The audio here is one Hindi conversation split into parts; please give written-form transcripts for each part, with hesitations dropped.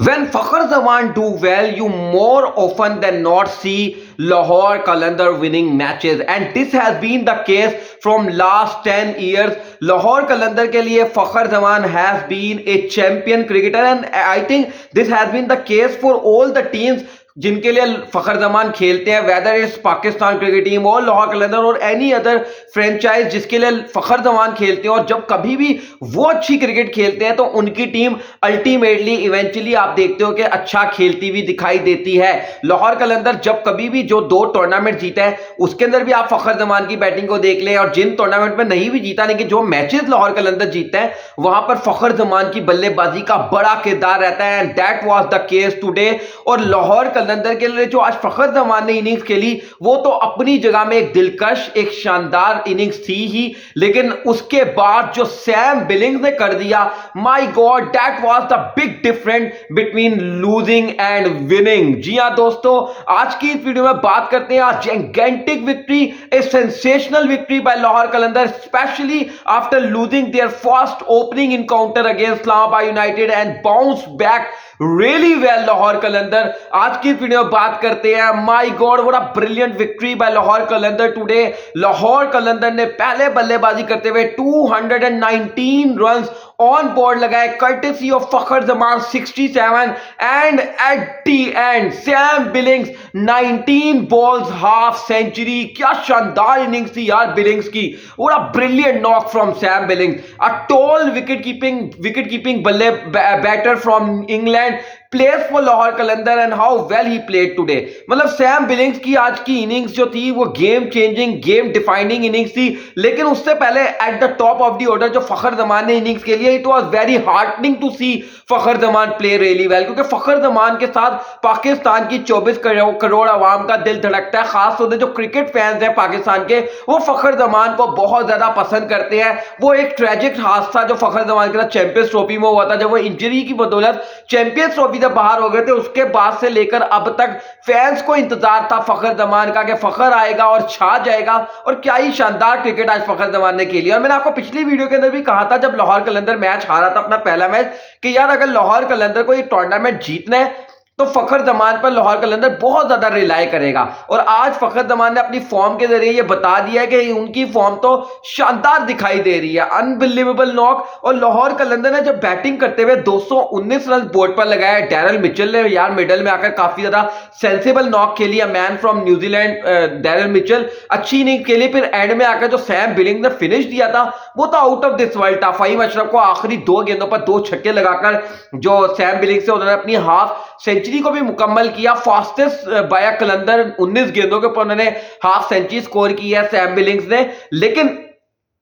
When Fakhar Zaman do well, you more often than not see Lahore Qalandar winning matches, and this has been the case from last 10 years. Lahore Qalandar के लिए Fakhar Zaman has been a champion cricketer, and I think this has been the case for all the teams जिनके लिए फखर जमान खेलते हैं, whether it's Pakistan cricket team और लाहौर कलंदर और एनी अदर फ्रेंचाइज जिसके लिए फखर जमान खेलते हैं। और जब कभी भी वो अच्छी क्रिकेट खेलते हैं तो उनकी टीम अल्टीमेटली इवेंचुअली आप देखते हो कि अच्छा खेलती हुई दिखाई देती है। लाहौर कलंदर जब कभी भी जो 2 टूर्नामेंट जीता है उसके अंदर भी आप फखर जमान की बैटिंग को देख लें, और जिन टूर्नामेंट में नहीं भी जीता, लेकिन जो मैचेस लाहौर कलंदर जीतते हैं वहां पर फखर जमान की बल्लेबाजी का बड़ा किरदार रहता है, and that was the case today. और लाहौर कलंदर के लिए जो आज फखर जमान ने इनिंग्स खेली वो तो अपनी जगह में एक दिलकश, एक शानदार इनिंग्स थी ही, लेकिन उसके बाद जो सैम बिलिंग्स ने कर दिया, my god, that was the big difference between losing and winning. जी हां दोस्तों, आज की इस वीडियो में बात करते हैं आज gigantic victory, a sensational victory by Lahore Qalandar, especially after losing their first opening encounter against Islamabad united and bounce back really well Lahore Qalandar. आज की वीडियो में बात करते हैं, my god what a brilliant victory by Lahore Qalandar today. Lahore Qalandar ने पहले बल्लेबाजी करते हुए 219 रन्स ऑन बोर्ड लगाए, courtesy of Fakhar Zaman 67, and at the end Sam Billings 19 balls half century. क्या शानदार इनिंग्स थी यार बिलिंग्स की, what a brilliant knock from Sam Billings, a tall wicket keeping बल्ले batter from England plays for Lahore Qalandar and how well he played today। मतलब सैम बिलिंग्स की आज की इनिंग्स जो थी वो game changing, game defining innings थी, लेकिन उससे पहले at the top of the order जो फखर जमान ने इनिंग्स के लिए, it was very heartening to see Fakhar Zaman play really well, क्योंकि फखर जमान के साथ पाकिस्तान की 24 करोड़ आवाम का दिल धड़कता है। खास तौर से जो क्रिकेट फैंस हैं पाकिस्तान के, वो फखर जमान को बहुत ज्यादा पसंद करते हैं। वो एक ट्रेजिक हादसा जो फखर जमान के साथ चैंपियंस ट्रॉफी में हुआ था, जब वो इंजरी की बदौलत चैंपियंस ट्रॉफी जब बाहर हो गए थे, उसके बाद से लेकर अब तक फैंस को इंतजार था फखर जमान का कि फखर आएगा और छा जाएगा। और क्या ही शानदार क्रिकेट आज फखर जमान ने खेली। और मैंने आपको पिछली वीडियो के अंदर भी कहा था जब लाहौर कलंदर मैच हारा था अपना पहला मैच, कि यार अगर लाहौर कलंदर को ये टूर्नामेंट जीतना है तो फखर जमान पर लाहौर कलंदर बहुत ज्यादा रिलाई करेगा। और आज फखर जमान ने अपनी फॉर्म के जरिए ये बता दिया है कि उनकी फॉर्म तो शानदार दिखाई दे रही है, अनबिलीवेबल नॉक। और लाहौर कलंदर ने जब बैटिंग करते हुए 219 रन बोर्ड पर लगाया, डैरल मिचेल ने यार मिडल में आकर काफी ज्यादा सेंसिबल नॉक खेली है, man from New Zealand Daryl Mitchell अच्छी इनिंग खेली। फिर एंड में आकर जो सैम बिलिंग ने फिनिश दिया था वो तो आउट ऑफ दिस वर्ल्ड था। फहीम अशरफ को आखिरी 2 गेंदों पर 2 छक्के लगाकर जो सैम बिलिंग से उन्होंने अपनी हाफ सेंचुरी को भी मुकम्मल किया। फास्टेस्ट बाय कलंदर 19 गेंदों के ऊपर उन्होंने हाफ सेंचुरी स्कोर की है सैम बिलिंग्स ने। लेकिन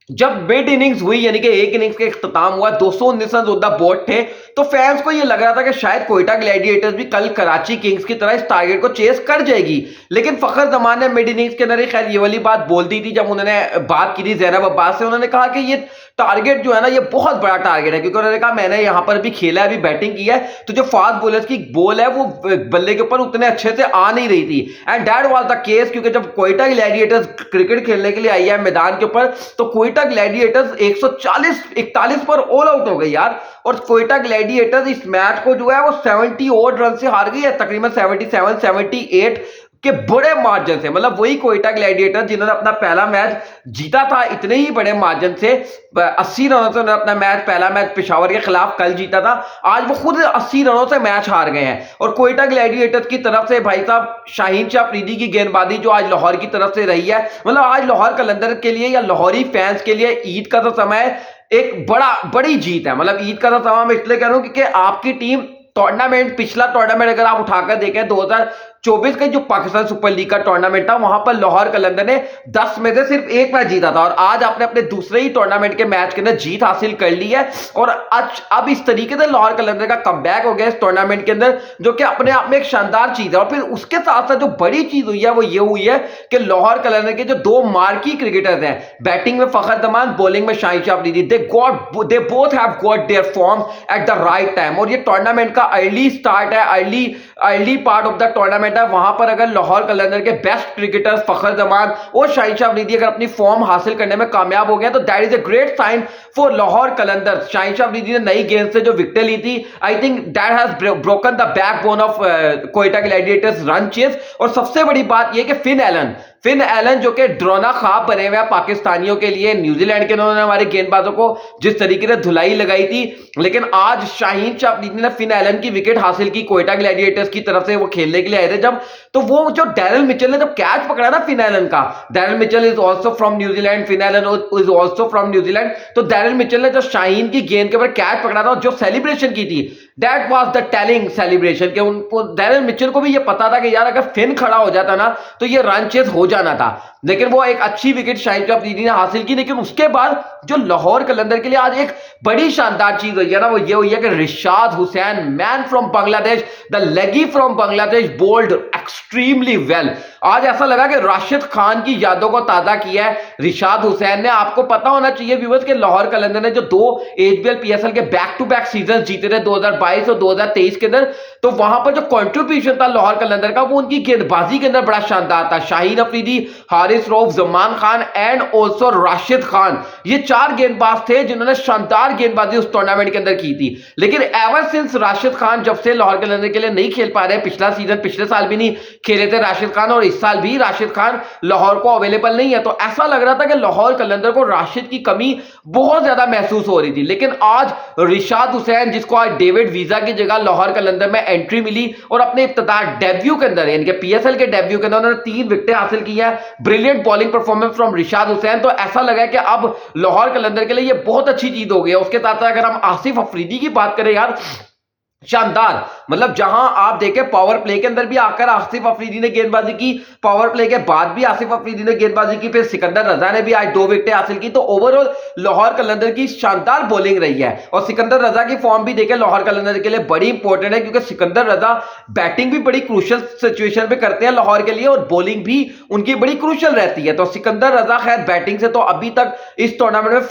जब मिड इनिंग्स हुई, यानी कि एक इनिंग्स का इख्तिताम हुआ, 219 रन ऑन द बोर्ड थे, तो फैंस को यह लग रहा था कि शायद कोयटा ग्लैडिएटर्स भी कल कराची किंग्स की तरह इस टारगेट को चेस कर जाएगी। लेकिन फखर जमान ने मिड इनिंग्स के अंदर खैर ये वाली बात बोल दी थी जब उन्होंने बात की थी जैनब अब्बास से। उन्होंने कहा कि ये टारगेट जो है ना ये बहुत बड़ा टारगेट है, क्योंकि उन्होंने कहा मैंने यहां पर भी खेला है, अभी बैटिंग की है, तो जो फास्ट बॉलर्स की बॉल है वो बल्ले के ऊपर उतने अच्छे से आ नहीं रही थी, and that was the case. क्योंकि जब कोयटा ग्लैडिएटर्स क्रिकेट खेलने के लिए आई है मैदान के ऊपर, तो कोयटा ग्लैडिएटर्स 141 पर ऑल आउट हो गई यार। और कोयटा ग्लैडिएटर्स इस मैच को जो है वो 70 ओड रन से हार गई है, तकरीबन 77 78 के बड़े मार्जिन से। मतलब वही कोयटा ग्लैडिएटर जिन्होंने अपना पहला मैच जीता था इतने ही बड़े मार्जिन से, 80 रनों से उन्होंने अपना मैच पहला मैच पेशावर के खिलाफ कल जीता था, आज वो खुद 80 रनों से मैच हार गए हैं। और कोयटा ग्लैडिएटर्स की तरफ से भाई साहब शाहीन शाह अफरीदी की गेंदबाजी जो आज लाहौर की तरफ से रही है, मतलब आज लाहौर कलंदर के लिए या लाहौरी फैंस के लिए ईद का तो समय एक बड़ी जीत है। मतलब ईद का तो समय मैं इसलिए कह रहा हूं क्योंकि आपकी टीम टूर्नामेंट, पिछला टूर्नामेंट अगर आप उठाकर देखें 2024 का जो पाकिस्तान सुपर लीग का टूर्नामेंट था, वहां पर लाहौर कलंदर ने 10 में से सिर्फ 1 मैच जीता था, और आज आपने अपने दूसरे ही टूर्नामेंट के मैच के अंदर जीत हासिल कर ली है। और अब इस तरीके से लाहौर कलंदर का कमबैक हो गया इस टूर्नामेंट के अंदर, जो कि अपने आप में एक शानदार चीज है। और फिर उसके साथ साथ जो बड़ी चीज हुई है वो ये हुई है कि लाहौर कलंदर के जो 2 मार्की क्रिकेटर्स हैं, बैटिंग में फखर जमान, बॉलिंग में Shaheen Shah Afridi, they both have got there form at the right time. और ये टूर्नामेंट का अर्ली स्टार्ट है, early part of the tournament result है वहां पर अगर लाहौर कलंदर के बेस्ट क्रिकेटर्स फखर जमान और शाहीन शाह अफरीदी अगर अपनी फॉर्म हासिल करने में कामयाब हो गए तो that is a great sign for Lahore Qalandar. Shaheen Shah Afridi ने नई गेंद से जो विकेट ली थी, I think that has broken the backbone of Quetta gladiators run chase. और सबसे बड़ी बात यह कि फिन एलन जो कि ड्रोना ख्वाब बने हुए हैं पाकिस्तानियों के लिए, न्यूजीलैंड के उन्होंने हमारे गेंदबाजों को जिस तरीके से धुलाई लगाई थी, लेकिन आज शाहीन शाह अफरीदी ने फिन एलन की विकेट हासिल की कोयटा ग्लैडिएटर्स की तरफ से, वो खेलने के लिए आए थे जब, तो वो जो डैरल मिचेल ने जब कैच पकड़ा ना फिन एलन का, Daryl Mitchell is also from New Zealand, Finn Allen is also from New Zealand, तो डैरल मिचेल ने जो शाहीन की गेंद के ऊपर कैच पकड़ा था, जो सेलिब्रेशन की थी, that was the telling celebration के उनको डैरल मिचेल को भी ये पता था कि यार अगर फिन खड़ा हो जाता ना तो ये रन चेस हो जाना था, लेकिन वो एक अच्छी विकेट शाहीन शाह अफरीदी ने हासिल की। लेकिन उसके बाद जो लाहौर कलंदर के लिए आज एक बड़ी शानदार चीज हुई है ना, वो ये हुई है कि Rishad Hossain, man from Bangladesh, the leggie from Bangladesh, bowled extremely well. आज ऐसा लगा कि राशिद खान की यादों को ताजा किया है रिशाद हुसैन ने। आपको पता होना चाहिए व्यूअर्स कि लाहौर कलंदर ने जो 2 एचबीएल पीएसएल के बैक टू बैक सीजन जीते थे 2022 और 2023 के अंदर, तो वहां पर जो कंट्रीब्यूशन था लाहौर कलंदर का वो उनकी गेंदबाजी के अंदर बड़ा शानदार था। शाहीन अफरीदी, हारिस रऊफ, जमान खान एंड ऑल्सो राशिद खान, ये 4 गेंदबाज थे जिन्होंने शानदार गेंदबाजी उस टूर्नामेंट के अंदर की थी। लेकिन एवर सिंस राशिद खान जब से लाहौर कलंदर के लिए नहीं खेल पा रहे, पिछला सीजन पिछले साल भी नहीं खेले थे राशिद खान, और इस साल भी राशिद खान लाहौर को अवेलेबल नहीं है, तो ऐसा लग रहा था कि लाहौर कलंदर को राशिद की कमी बहुत ज्यादा महसूस हो रही थी। लेकिन आज रिशाद हुसैन, जिसको आज डेविड वीजा की जगह लाहौर कलंदर में एंट्री मिली, और अपने इब्तिदाई डेब्यू के अंदर यानी कि पीएसएल के डेब्यू के अंदर उन्होंने 3 विकेटें हासिल की है। Brilliant bowling performance from Rishad Hussain, तो ऐसा लगा कि अब लाहौर कलंदर के लिए ये बहुत अच्छी चीज हो गई है। उसके साथ अगर हम आसिफ अफरीदी की बात करें यार, शानदार, मतलब जहां आप देखें पावर प्ले के अंदर भी आकर आसिफ अफरीदी ने गेंदबाजी की, पावर प्ले के बाद भी आसिफ अफरीदी ने गेंदबाजी की, फिर सिकंदर रजा ने भी आज 2 विकेटें हासिल की। तो ओवरऑल लाहौर कलंदर की शानदार बॉलिंग रही है, और सिकंदर रजा की फॉर्म भी देखें लाहौर कलंदर के लिए बड़ी इंपॉर्टेंट है, क्योंकि सिकंदर रजा बैटिंग भी बड़ी क्रूशियल सिचुएशन पे करते हैं लाहौर के लिए, और बॉलिंग भी उनकी बड़ी क्रूशियल रहती है। तो सिकंदर रजा खैर बैटिंग से तो अभी तक इस टूर्नामेंट में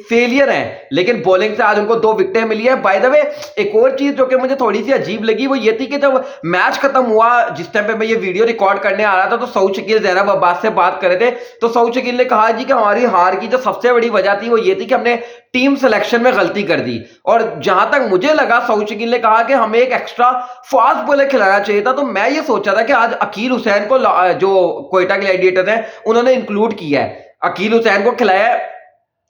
फेलियर है, लेकिन बॉलिंग से आज उनको 2 विकेटें मिली है। बाय द वे एक और चीज जो कि मुझे थोड़ी सी अजीब लगी वो ये थी कि जब मैच खत्म हुआ, जिस टाइम पे मैं ये वीडियो रिकॉर्ड करने आ रहा था, तो सऊद शकील ज़ैनब अब्बास से बात कर रहे थे, तो सऊद शकील ने कहा जी कि हमारी हार की जो सबसे बड़ी वजह थी वो ये थी कि हमने टीम सिलेक्शन में गलती कर दी। और जहां तक मुझे लगा, सऊद शकील ने कहा कि हमें एक एक्स्ट्रा फास्ट बॉलर खिलाना चाहिए था। तो मैं ये सोचा था कि आज अकील हुसैन को जो कोयटा ग्लैडिएटर्स हैं उन्होंने इंक्लूड किया है, अकील हुसैन को खिलाया है।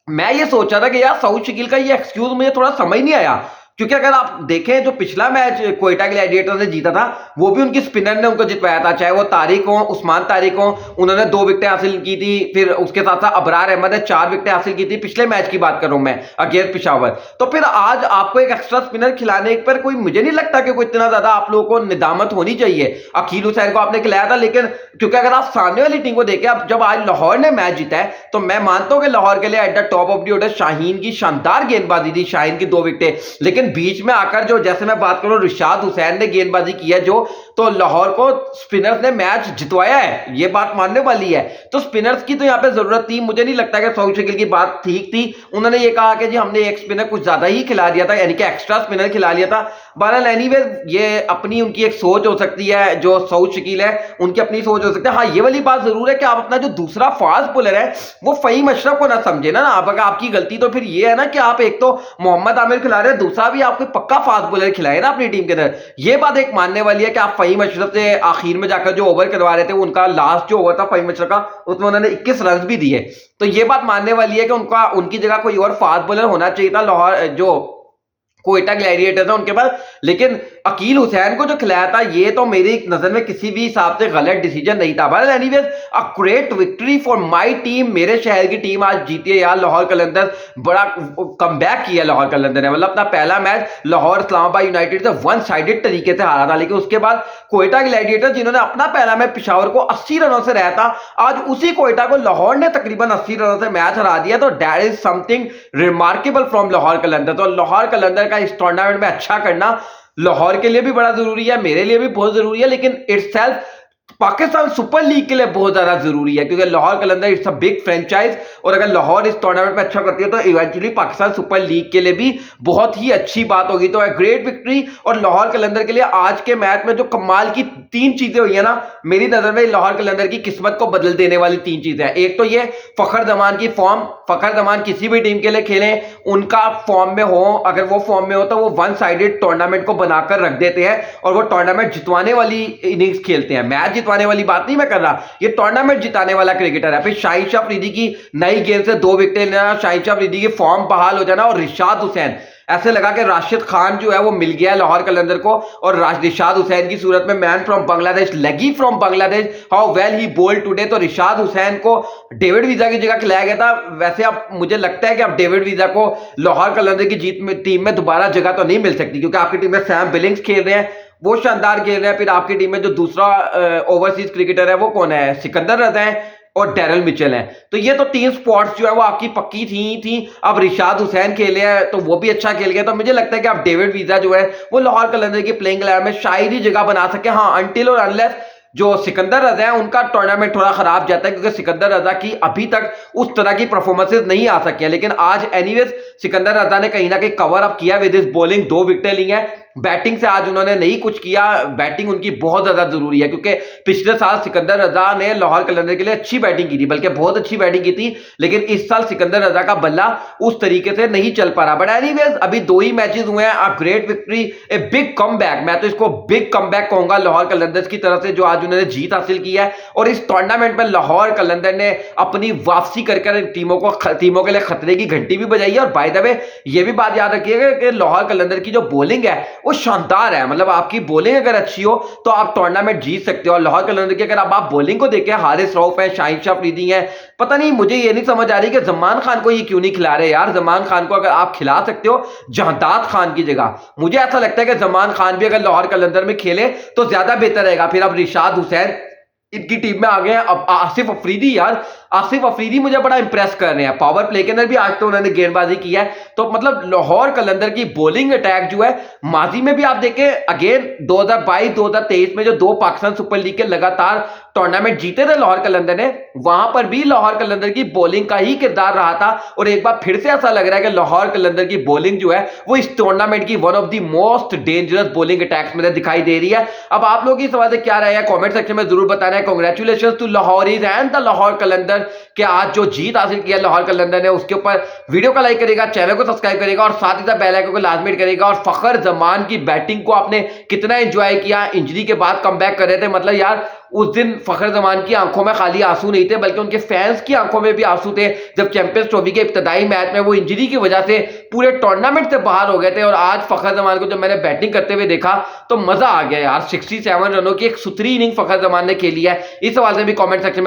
मैं ये सोचा था कि यार सऊद शकील का ये एक्सक्यूज मुझे थोड़ा समझ नहीं आया, क्योंकि अगर आप देखें जो पिछला मैच कोयटा ग्लैडिएटर्स ने जीता था वो भी उनकी स्पिनर ने उनको जितवाया था, चाहे वो तारिक हो, उस्मान तारिक हो, उन्होंने 2 विकेटें हासिल की थी। फिर उसके साथ साथ अबरार अहमद ने 4 विकेटें हासिल की थी, पिछले मैच की बात कर रहा हूं मैं, अगेंस्ट पिशावर। तो फिर आज आपको एक एक्स्ट्रा स्पिनर खिलाने पर कोई, मुझे नहीं लगता कि कोई इतना ज्यादा आप लोगों को निदामत होनी चाहिए। अकील हुसैन को आपने खिलाया था, लेकिन क्योंकि अगर आप सामने वाली टीम को देखें, अब जब आज लाहौर ने मैच जीता है तो मैं मानता हूं कि लाहौर के लिए eight the top of the order Shaheen की शानदार गेंदबाजी थी, शाहीन की 2 विकेटें, लेकिन बीच में आकर जो, जैसे मैं बात करूं रिशाद हुसैन ने गेंदबाजी की है जो, तो लाहौर को स्पिनर्स ने मैच जितवाया है, ये बात मानने वाली है। तो स्पिनर्स की तो यहां पे जरूरत थी, मुझे नहीं लगता कि सऊद शकील की बात ठीक थी। उन्होंने ये कहा कि जी हमने एक स्पिनर कुछ ज्यादा ही खिला दिया था, यानी कि एक्स्ट्रा स्पिनर खिला लिया था। बहरहाल एनीवे ये अपनी उनकी एक सोच हो सकती है, जो सऊद शकील है उनकी अपनी सोच हो सकती है। हाँ ये वाली बात जरूर है कि आप अपना जो दूसरा फास्ट बॉलर है वो फहीम अशरफ को ना समझे ना, आप अगर आपकी गलती तो फिर ये है ना कि आप एक तो मोहम्मद आमिर खिला रहे हैं, दूसरा भी आपको पक्का फास्ट बॉलर खिलाए ना अपनी टीम के अंदर। ये बात एक मानने वाली है कि आप फहीम अशरफ से आखिर में जाकर जो ओवर करवा रहे थे, उनका लास्ट जो ओवर था फहीम अशरफ का, उसमें उन्होंने 21 रन भी दिए, तो ये बात मानने वाली है कि उनकी जगह कोई और फास्ट बॉलर होना चाहिए था लाहौर जो कोयटा ग्लैडिएटर्स है उनके पास। लेकिन अकील हुसैन को जो खिलाया था ये तो मेरी नजर में किसी भी हिसाब से गलत डिसीजन नहीं था। But anyways a great victory for my team, मेरे शहर की टीम आज जीती है यार। लाहौर कलंदर बड़ा कमबैक किया लाहौर कलंदर ने, मतलब अपना पहला मैच लाहौर इस्लामाबाद यूनाइटेड से 1 साइडेड तरीके से हारा था, लेकिन उसके बाद कोयटा ग्लैडिएटर्स जिन्होंने अपना पहला मैच पिशावर को 80 रनों से रहा था, आज उसी कोयटा को लाहौर ने तकरीबन 80 रनों से मैच हरा दिया। तो that is something remarkable from Lahore Qalandar. तो लाहौर कलंदर का इस टूर्नामेंट में अच्छा करना लाहौर के लिए भी बड़ा जरूरी है, मेरे लिए भी बहुत जरूरी है, लेकिन इटसेल्फ पाकिस्तान सुपर लीग के लिए बहुत ज्यादा जरूरी है, क्योंकि लाहौर कलंदर इट्स अ बिग फ्रेंचाइज, और अगर लाहौर इस टूर्नामेंट में अच्छा करती है तो इवेंचुअली पाकिस्तान सुपर लीग के लिए भी बहुत ही अच्छी बात होगी। तो ग्रेट विक्ट्री। और लाहौर कलंदर के लिए आज के मैच में जो कमाल की तीन चीजें हुई है ना, मेरी नजर में लाहौर कलंदर की किस्मत को बदल देने वाली तीन चीजें हैं। एक तो ये फखर जमान की फॉर्म, फखर जमान किसी भी टीम के लिए खेलें, उनका फॉर्म में हो, अगर वो फॉर्म में हो तो वो वन साइडेड टूर्नामेंट को बनाकर रख देते हैं और वो टूर्नामेंट जितवाने वाली इनिंग्स खेलते हैं। मैच जितवाने वाली बात नहीं मैं कर रहा, ये टूर्नामेंट जिताने वाला क्रिकेटर है। फिर शाहिद शाह अफरीदी की नई गेंद से 2 विकेट लेना, शाहिद शाह अफरीदी की फॉर्म बहाल हो जाना, और रिशाद हुसैन, ऐसे लगा कि राशिद खान जो है वो मिल गया है लाहौर कलंदर को। और रिशाद हुसैन की सूरत में man from Bangladesh, leggie from Bangladesh, how well he bowled today. तो रिशाद हुसैन को डेविड वीजा की जगह खिलाया गया था। वैसे अब मुझे लगता है कि अब डेविड वीजा को लाहौर कलंदर की जीत में टीम में दोबारा जगह तो नहीं मिल सकती, क्योंकि आपकी टीम में सैम बिलिंग्स खेल रहे हैं, वो शानदार खेल रहे हैं। फिर आपकी टीम में जो दूसरा ओवरसीज क्रिकेटर है वो कौन है, सिकंदर रजा है और डैरल मिचेल है। तो ये तो तीन स्पॉट्स जो है वो आपकी पक्की थी। अब रिशाद हुसैन खेले हैं तो वो भी अच्छा खेल गया। तो मुझे लगता है कि अब डेविड वीजा जो है वो लाहौर कलंदर की प्लेइंग 11 में शायद ही जगह बना सके। हाँ, अनटिल और अनलेस जो सिकंदर रजा है उनका टूर्नामेंट थोड़ा खराब जाता है, क्योंकि सिकंदर रजा की अभी तक उस तरह की परफॉर्मेंसेस नहीं आ सकी है। लेकिन आज एनीवेज सिकंदर रजा ने कहीं ना कहीं कवर अप किया विद हिज बॉलिंग, 2 विकेटें ली हैं। बैटिंग से आज उन्होंने नहीं कुछ किया, बैटिंग उनकी बहुत ज्यादा जरूरी है, क्योंकि पिछले साल सिकंदर रजा ने लाहौर कलंदर के लिए अच्छी बैटिंग की थी, बल्कि बहुत अच्छी बैटिंग की थी। लेकिन इस साल सिकंदर रजा का बल्ला उस तरीके से नहीं चल पा रहा। बट एनीवेज अभी 2 ही मैचेस हुए हैं, a great victory, a big comeback. मैं तो इसको बिग कमबैक कहूंगा लाहौर कलंदर्स की तरफ से, जो आज उन्होंने जीत हासिल की है। और इस टूर्नामेंट में लाहौर कलंदर ने अपनी वापसी करके टीमों के लिए खतरे की घंटी भी बजाई है। और बाय द वे ये भी बात याद रखिएगा कि लाहौर कलंदर की जो बॉलिंग है वो शानदार है। मतलब आपकी बॉलिंग अगर अच्छी हो तो आप टूर्नामेंट जीत सकते हो। और लाहौर कलंदर की अगर आप बॉलिंग को देखें, हारिस रऊफ है, शाहिद शाह अफरीदी है, पता नहीं मुझे ये नहीं समझ आ रही कि जमान खान को ये क्यों नहीं खिला रहे यार। जमान खान को अगर आप खिला सकते हो जहदाद खान की जगह, मुझे ऐसा लगता है कि जमान खान भी अगर लाहौर कलंदर में खेले तो ज्यादा बेहतर रहेगा। फिर अब रिशाद हुसैन इनकी टीम में आ गए हैं। अब आसिफ अफरीदी, यार आसिफ अफरीदी मुझे बड़ा इंप्रेस कर रहे हैं। पावर प्ले के अंदर भी आज तो उन्होंने गेंदबाजी की है। तो मतलब लाहौर कलंदर की बॉलिंग अटैक जो है, माजी में भी आप देखें, अगेन 2022-2023 में जो 2 पाकिस्तान सुपर लीग के लगातार टूर्नामेंट जीते थे लाहौर कलंदर ने, वहां पर भी लाहौर कलंदर की बॉलिंग का ही किरदार रहा था। और एक बार फिर से ऐसा लग रहा है कि लाहौर कलंदर की बॉलिंग जो है वो इस टूर्नामेंट की one of the most dangerous bowling attacks में दिखाई दे रही है। अब आप लोग इस सवाल से क्या राय है कमेंट सेक्शन में जरूर बताना है। Congratulation to Lahoris and the Lahore Qalandar कि आज जो जीत हासिल किया लाहौर कलंदर ने, उसके ऊपर वीडियो को लाइक करेगा, चैनल को सब्सक्राइब करेगा और साथ ही साथ बेल आइकन को लाजमी हिट करेगा। और फखर जमान की बैटिंग को आपने कितना एंजॉय किया, इंजरी के बाद कमबैक कर रहे थे। मतलब यार उस दिन फखर जमान की आंखों में खाली आंसू नहीं थे, बल्कि उनके फैंस की आंखों में भी आंसू थे, जब चैंपियंस ट्रॉफी के इब्तदाई मैच में वो इंजरी की वजह से पूरे टूर्नामेंट से बाहर हो गए थे। और आज फखर जमान को जब मैंने बैटिंग करते हुए देखा तो मजा आ गया यार। 67 रनों की एक सुथरी इनिंग फखर जमान ने खेली है। इस सवाल से भी कमेंट सेक्शन में